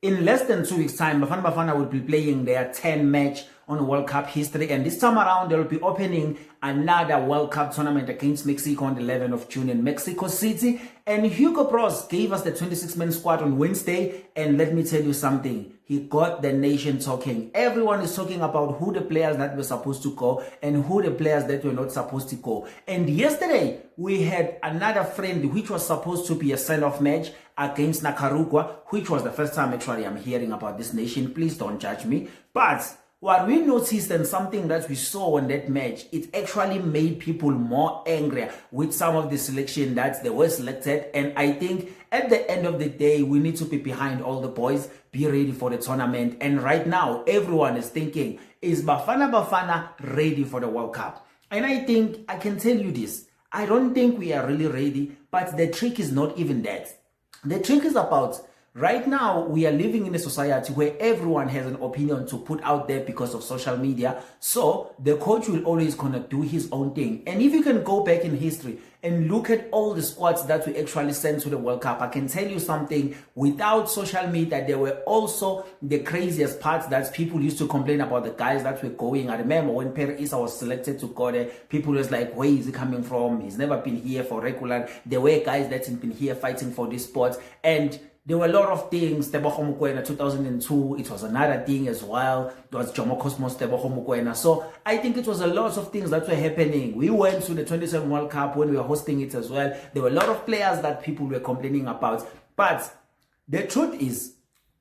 In less than 2 weeks' time, Bafana Bafana will be playing their 10th match on World Cup history. And this time around, they'll be opening another World Cup tournament against Mexico on the 11th of June in Mexico City. And Hugo Bros gave us the 26-man squad on Wednesday. And let me tell you something. He got the nation talking. Everyone is talking about who the players that were supposed to go and who the players that were not supposed to go. And yesterday, we had another friendly, which was supposed to be a send-off match against Nicaragua, which was the first time actually I'm hearing about this nation. Please don't judge me. But what we noticed and something that we saw on that match, it actually made people more angry with some of the selection that they were selected. And I think at the end of the day, we need to be behind all the boys, be ready for the tournament. And right now, everyone is thinking, is Bafana Bafana ready for the World Cup? And I think I can tell you this. I don't think we are really ready, but the trick is not even that. The trick is about right now we are living in a society where everyone has an opinion to put out there because of social media. So the coach will always gonna do his own thing. And if you can go back in history and look at all the squads that we actually sent to the World Cup, I can tell you something, without social media, there were also the craziest parts that people used to complain about the guys that were going. I remember when Pierre Issa was selected to go there, people was like, where is he coming from? He's never been here for regular. There were guys that had been here fighting for this sport. And there were a lot of things. Tebogo Mokoena 2002, it was another thing as well. It was Jomo Cosmos, Tebogo Mokoena. So I think it was a lot of things that were happening. We went to the 27 World Cup when we were hosting it as well. There were a lot of players that people were complaining about. But the truth is,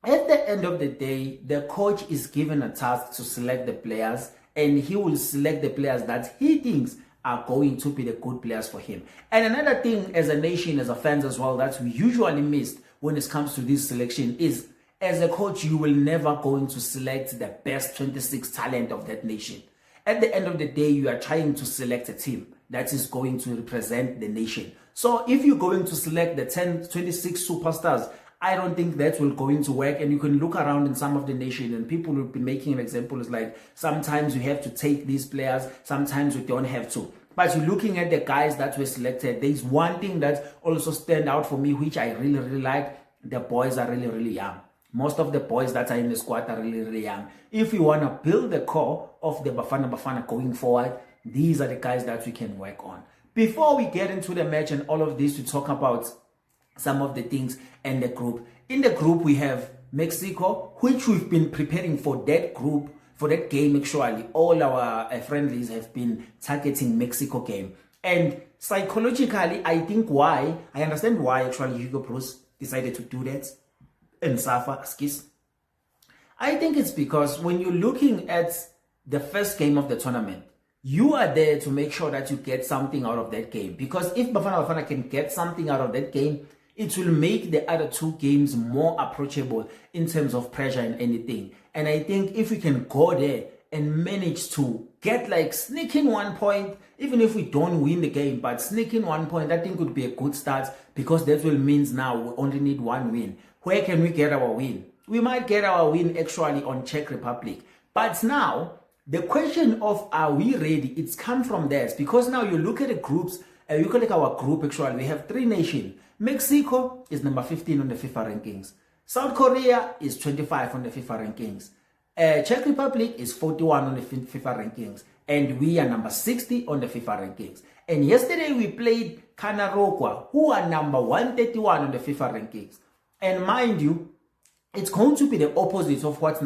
at the end of the day, the coach is given a task to select the players, and he will select the players that he thinks are going to be the good players for him. And another thing as a nation, as a fans as well, that we usually missed when it comes to this selection is, as a coach, you will never going to select the best 26 talent of that nation. At the end of the day, you are trying to select a team that is going to represent the nation. So if you're going to select the 26 superstars, I don't think that will going to work. And you can look around in some of the nation and people will be making an example. It's like sometimes you have to take these players, sometimes you don't have to. But you're looking at the guys that were selected, there's one thing that also stand out for me, which I really like. The boys are really young. Most of the boys that are in the squad are really young. If you want to build the core of the Bafana Bafana going forward, these are the guys that we can work on. Before we get into the match and all of this, to talk about some of the things in the group. In the group, we have Mexico, which we've been preparing for that group. For that game, actually, all our friendlies have been targeting Mexico game. And psychologically, I understand why actually Hugo Bros decided to do that. And Safa, excuse. I think it's because when you're looking at the first game of the tournament, you are there to make sure that you get something out of that game. Because if Bafana Bafana can get something out of that game, it will make the other two games more approachable in terms of pressure and anything. And I think if we can go there and manage to get like sneaking 1 point, even if we don't win the game, but sneaking 1 point, I think would be a good start, because that will mean now we only need one win. Where can we get our win? We might get our win actually on Czech Republic. But now, the question of are we ready, it's come from there. Because now you look at the groups, you look at our group actually, we have three nations. Mexico is number 15 on the FIFA rankings. South Korea is 25 on the FIFA rankings. Czech Republic is 41 on the FIFA rankings. And we are number 60 on the FIFA rankings. And yesterday we played Nicaragua, who are number 131 on the FIFA rankings. And mind you, it's going to be the opposite of what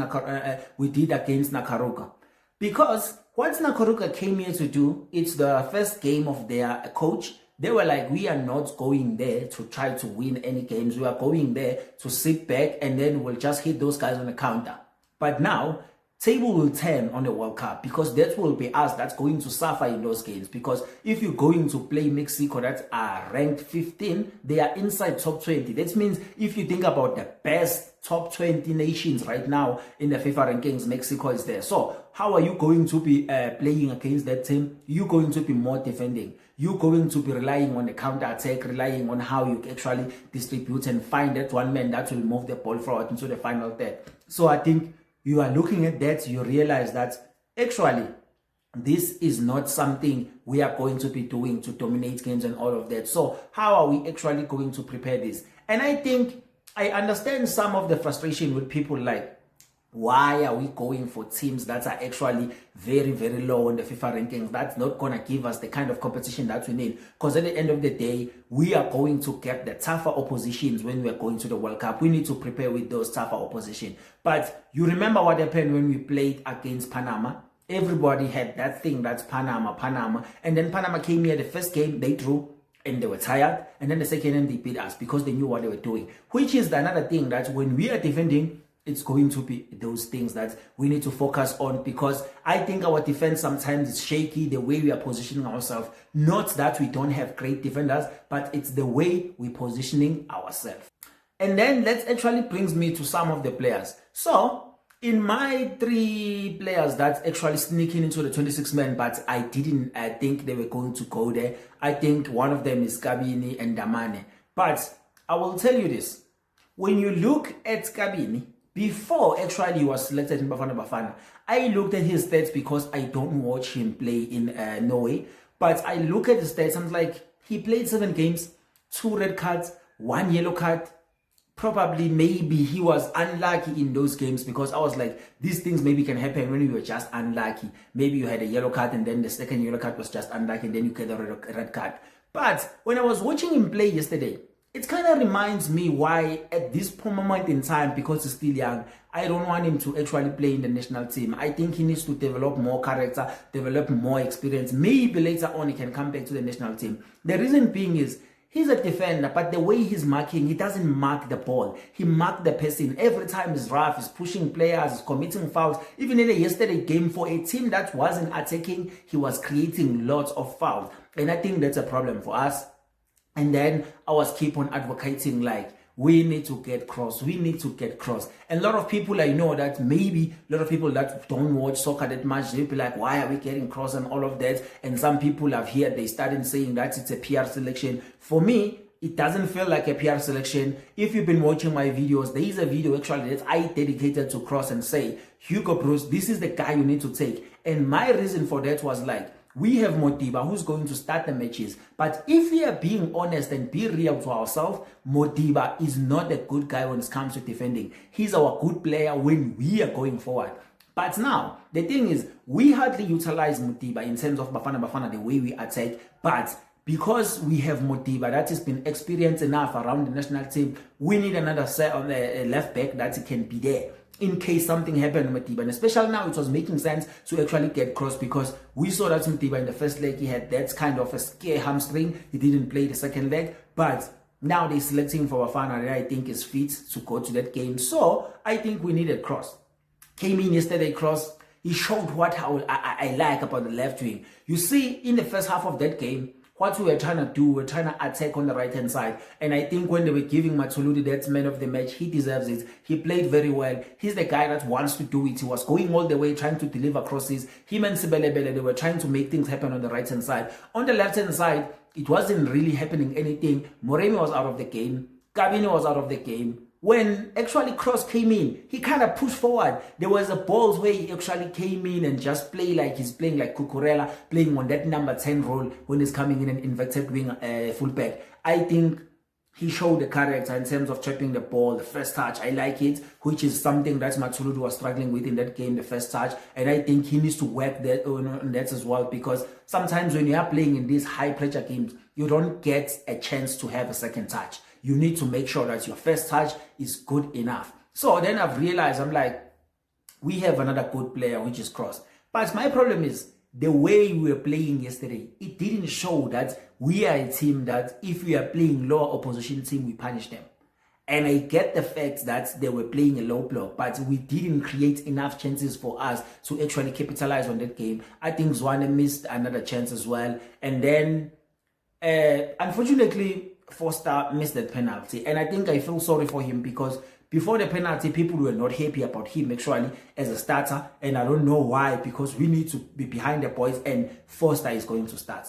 we did against Nicaragua. Because what Nicaragua came here to do, it's the first game of their coach. They were like, we are not going there to try to win any games. We are going there to sit back and then we'll just hit those guys on the counter. But now, table will turn on the World Cup, because that will be us that's going to suffer in those games. Because if you're going to play Mexico that are ranked 15, they are inside top 20. That means if you think about the best top 20 nations right now in the FIFA rankings, Mexico is there. So how are you going to be playing against that team? You're going to be more defending. You're going to be relying on the counter-attack, relying on how you actually distribute and find that one man that will move the ball forward into the final third. So I think you are looking at that, you realize that actually this is not something we are going to be doing to dominate games and all of that. So how are we actually going to prepare this? And I think I understand some of the frustration with people like, why are we going for teams that are actually very, very low on the FIFA rankings? That's not going to give us the kind of competition that we need. Because at the end of the day, we are going to get the tougher oppositions when we are going to the World Cup. We need to prepare with those tougher opposition. But you remember what happened when we played against Panama? Everybody had that thing, that's Panama. And then Panama came here, the first game, they drew. And they were tired. And then the second game, they beat us because they knew what they were doing. Which is another thing that when we are defending, it's going to be those things that we need to focus on, because I think our defense sometimes is shaky, the way we are positioning ourselves. Not that we don't have great defenders, but it's the way we're positioning ourselves. And then that actually brings me to some of the players. So in my 3 players that's actually sneaking into the 26-man, but I didn't think they were going to go there. I think one of them is Kabini and Damane. But I will tell you this. When you look at Kabini, before actually he was selected in Bafana Bafana, I looked at his stats because I don't watch him play in Norway. But I look at his stats, I'm like, he played 7 games, 2 red cards, 1 yellow card. Probably maybe he was unlucky in those games, because I was like, these things maybe can happen when you were just unlucky. Maybe you had a yellow card and then the second yellow card was just unlucky and then you get a red card. But when I was watching him play yesterday, it kind of reminds me why at this moment in time, because he's still young, I don't want him to actually play in the national team. I think he needs to develop more character, develop more experience. Maybe later on he can come back to the national team. The reason being is, he's a defender, but the way he's marking, he doesn't mark the ball. He marks the person. Every time he's rough, he's pushing players, he's committing fouls. Even in the yesterday game, for a team that wasn't attacking, he was creating lots of fouls. And I think that's a problem for us. And then I was keep on advocating like, we need to get cross. We need to get cross. And a lot of people, I know that maybe a lot of people that don't watch soccer that much, they'll be like, why are we getting cross and all of that? And some people have here, they started saying that it's a PR selection. For me, it doesn't feel like a PR selection. If you've been watching my videos, there is a video actually that I dedicated to cross and say, Hugo Broos, this is the guy you need to take. And my reason for that was like, we have Modiba who's going to start the matches. But if we are being honest and be real to ourselves, Modiba is not a good guy when it comes to defending. He's our good player when we are going forward. But now, the thing is, we hardly utilize Modiba in terms of Bafana, the way we attack. But because we have Modiba that has been experienced enough around the national team, we need another set on the left back that can be there in case something happened with Modiba. And especially now, it was making sense to actually get cross, because we saw that Modiba in the first leg, he had that kind of a scare hamstring. He didn't play the second leg, but now they're selecting for Bafana that I think is fit to go to that game. So I think we needed cross. Came in yesterday, cross. He showed what I like about the left wing. You see, in the first half of that game, what we were trying to do, we're trying to attack on the right-hand side. And I think when they were giving Matuludi that man of the match, he deserves it. He played very well. He's the guy that wants to do it. He was going all the way, trying to deliver crosses. Him and Sibelebele, they were trying to make things happen on the right-hand side. On the left-hand side, it wasn't really happening anything. Moremi was out of the game. Kabini was out of the game. When actually Cross came in, he kind of pushed forward. There was a balls where he actually came in and just play like he's playing like Cucurella, playing on that number 10 role when he's coming in an inverted wing fullback. I think he showed the character in terms of trapping the ball, the first touch. I like it, which is something that Matuludu was struggling with in that game, the first touch. And I think he needs to work that on that as well, because sometimes when you are playing in these high pressure games, you don't get a chance to have a second touch. You need to make sure that your first touch is good enough. So then I've realized, I'm like, we have another good player, which is Cross. But my problem is, the way we were playing yesterday, it didn't show that we are a team that if we are playing lower opposition team, we punish them. And I get the fact that they were playing a low block, but we didn't create enough chances for us to actually capitalize on that game. I think Zwane missed another chance as well. And then, unfortunately, Foster missed that penalty. And I think I feel sorry for him, because before the penalty, people were not happy about him actually as a starter. And I don't know why, because we need to be behind the boys and Foster is going to start.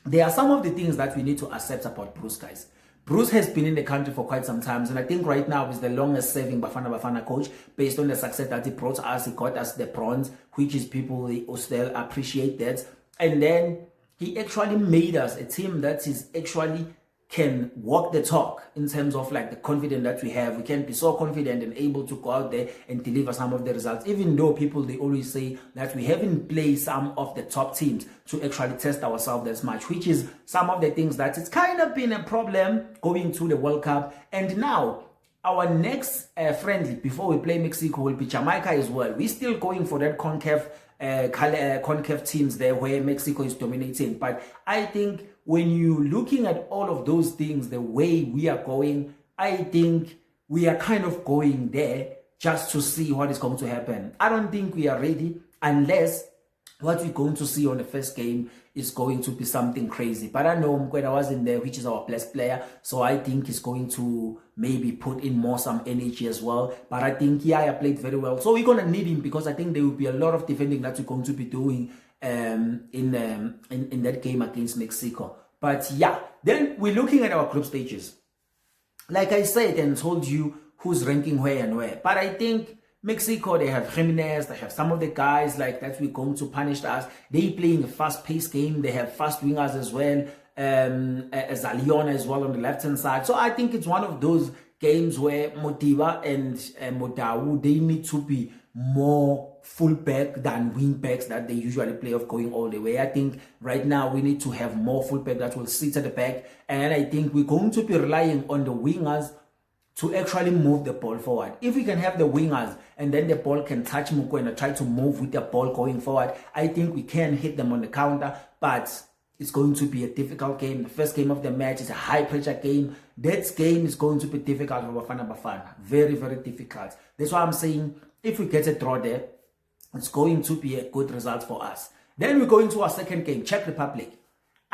There are some of the things that we need to accept about Broos, guys. Broos has been in the country for quite some time, and I think right now is the longest serving Bafana coach based on the success that he brought us. He got us the bronze, which is people still appreciate that. And then he actually made us a team that is actually can walk the talk in terms of like the confidence that we have. We can be so confident and able to go out there and deliver some of the results, even though people, they always say that we haven't played some of the top teams to actually test ourselves as much, which is some of the things that it's kind of been a problem going to the World Cup. And now our next friendly before we play Mexico will be Jamaica as well. We're still going for that CONCACAF teams there where Mexico is dominating. But I think when you're looking at all of those things, the way we are going, I think we are kind of going there just to see what is going to happen. I don't think we are ready unless what we're going to see on the first game is going to be something crazy. But I know Mkwena wasn't there, which is our best player, so I think he's going to maybe put in some energy as well. But I think Yaya played very well, so we're gonna need him because I think there will be a lot of defending that we're going to be doing in that game against Mexico. But yeah, then we're looking at our group stages. Like I said and told you who's ranking where and where. But I think Mexico, they have Jimenez, they have some of the guys like that we're going to punish us. They playing a fast-paced game. They have fast wingers as well, as Aliona as well on the left-hand side. So I think it's one of those games where Motiva and Motawu, they need to be more fullback than wing backs that they usually play of going all the way. I think right now we need to have more fullback that will sit at the back. And I think we're going to be relying on the wingers to actually move the ball forward. If we can have the wingers and then the ball can touch Mokoena, try to move with the ball going forward, I think we can hit them on the counter, but it's going to be a difficult game. The first game of the match is a high pressure game. That game is going to be difficult for Bafana Bafana. Very, very difficult. That's why I'm saying if we get a draw there, it's going to be a good result for us. Then we go into our second game, Czech Republic.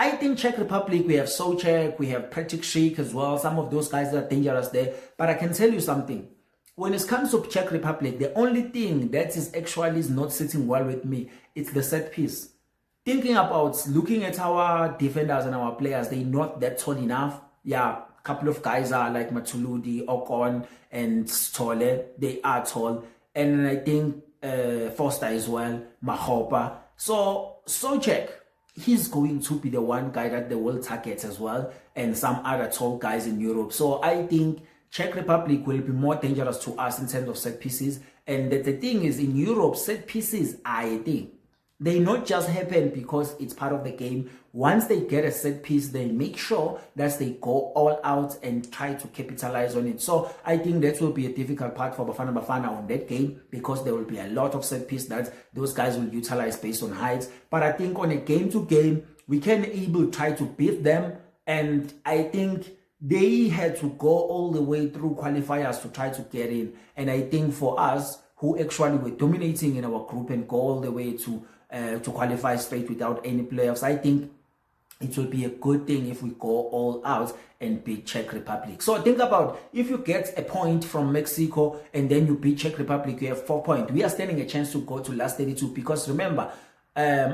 I think Czech Republic, we have Souček, we have Petr Cech as well. Some of those guys that are dangerous there. But I can tell you something. When it comes to Czech Republic, the only thing that is actually not sitting well with me, it's the set piece. Thinking about looking at our defenders and our players, they're not that tall enough. Yeah, a couple of guys are like Matuludi, Ocon, and Stole. They are tall. And I think Foster as well, Mahopa. So Souček, he's going to be the one guy that they will target as well, and some other tall guys in Europe. So I think Czech Republic will be more dangerous to us in terms of set pieces. And the thing is, in Europe, set pieces are a thing. They not just happen because it's part of the game. Once they get a set piece, they make sure that they go all out and try to capitalize on it. So I think that will be a difficult part for Bafana Bafana on that game, because there will be a lot of set piece that those guys will utilize based on heights. But I think on a game to game, we can able try to beat them. And I think they had to go all the way through qualifiers to try to get in. And I think for us, who actually were dominating in our group and go all the way to qualify straight without any playoffs, I think it will be a good thing if we go all out and beat Czech Republic. So think about, if you get a point from Mexico and then you beat Czech Republic, you have 4 points. We are standing a chance to go to last 32, because remember,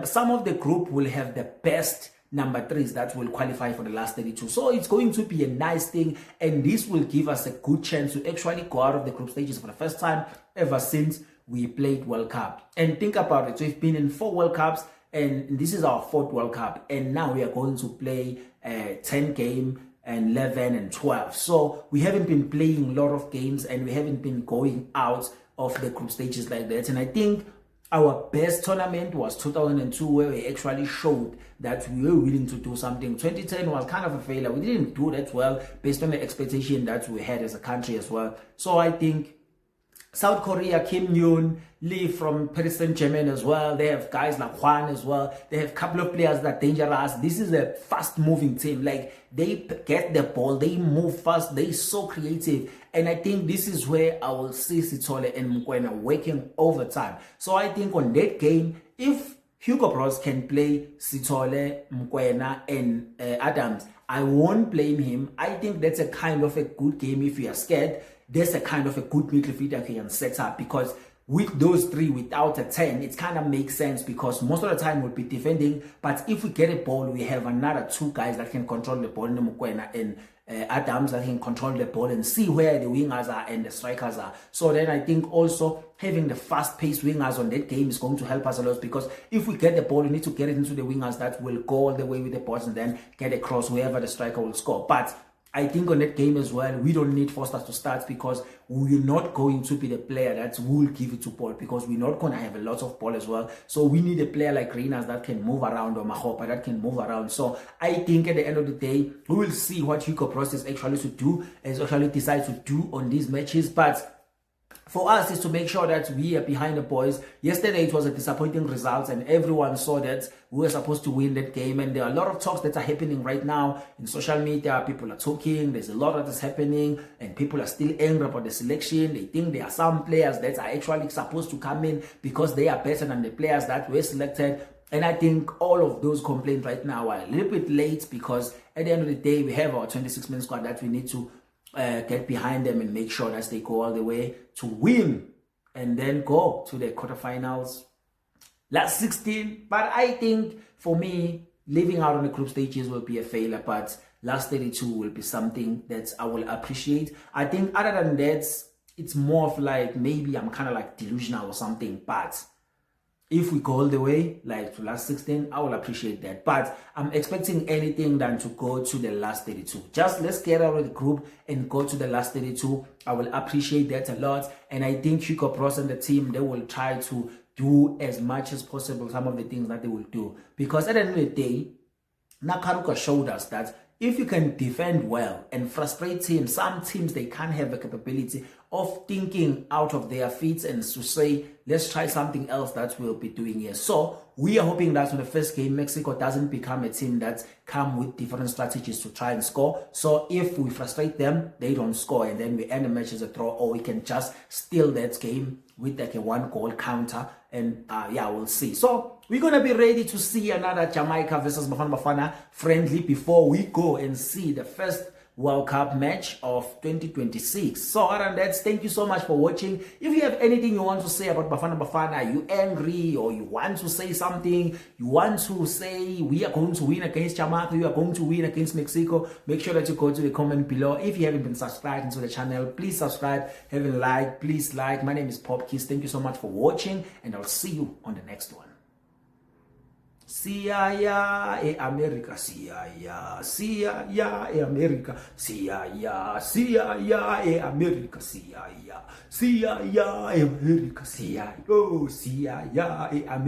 some of the group will have the best number 3s that will qualify for the last 32. So it's going to be a nice thing, and this will give us a good chance to actually go out of the group stages for the first time ever since we played World Cup. And think about it, we've been in 4 World Cups, and this is our 4th World Cup, and now we are going to play 10 game and 11 and 12. So we haven't been playing a lot of games, and we haven't been going out of the group stages like that. And I think our best tournament was 2002, where we actually showed that we were willing to do something. 2010 was kind of a failure. We didn't do that well based on the expectation that we had as a country as well. So I think South Korea, Kim Yoon, Lee from Paris Saint-Germain as well. They have guys like Juan as well. They have a couple of players that are dangerous. This is a fast-moving team. Like, they get the ball, they move fast, they're so creative. And I think this is where I will see Sithole and Mokoena working overtime. So I think on that game, if Hugo Broos can play Sithole, Mokoena, and Adams, I won't blame him. I think that's a kind of a good game. If you are scared, there's a kind of a good midfielder he can set up, because with those three without a 10, it kind of makes sense because most of the time we'll be defending. But if we get a ball, we have another two guys that can control the ball, Mukwena and Adams, that can control the ball and see where the wingers are and the strikers are. So then I think also having the fast-paced wingers on that game is going to help us a lot, because if we get the ball, we need to get it into the wingers that will go all the way with the ball and then get across wherever the striker will score. But I think on that game as well, we don't need Foster to start, because we're not going to be the player that will give it to Paul, because we're not going to have a lot of ball as well. So we need a player like Reynas that can move around, or Mahopa that can move around. So I think at the end of the day, we will see what Hugo Broos is actually decides to do on these matches. But for us is to make sure that we are behind the boys. Yesterday it was a disappointing result and everyone saw that we were supposed to win that game, and there are a lot of talks that are happening right now in social media. People are talking, there's a lot that is happening, and people are still angry about the selection. They think there are some players that are actually supposed to come in because they are better than the players that were selected. And I think all of those complaints right now are a little bit late, because at the end of the day, we have our 26-man squad that we need to get behind them and make sure that they go all the way to win and then go to the quarterfinals, last 16. But I think for me, living out on the group stages will be a failure, but last 32 will be something that I will appreciate. I think other than that, it's more of like maybe I'm kind of like delusional or something, but if we go all the way like to last 16, I will appreciate that. But I'm expecting anything than to go to the last 32. Just let's get out of the group and go to the last 32. I will appreciate that a lot. And I think Hugo Broos and the team, they will try to do as much as possible some of the things that they will do. Because at the end of the day, Nakaruka showed us that if you can defend well and frustrate teams, some teams, they can't have the capability of thinking out of their feet and to say, let's try something else that we'll be doing here. So we are hoping that in the first game, Mexico doesn't become a team that come with different strategies to try and score. So if we frustrate them, they don't score, and then we end the match as a draw, or we can just steal that game with like a 1-goal counter. And yeah, we'll see. So we're going to be ready to see another Jamaica versus Bafana Bafana friendly before we go and see the first World Cup match of 2026. So other than that, thank you so much for watching. If you have anything you want to say about Bafana Bafana, you angry, or you want to say something, you want to say we are going to win against Jamaica, you are going to win against Mexico, make sure that you go to the comment below. If you haven't been subscribed to the channel, please subscribe, have a like, please like. My name is Popkiss. Thank you so much for watching, and I'll see you on the next one. Siya e America, siya e America, siya e America, siya e America, siya e America.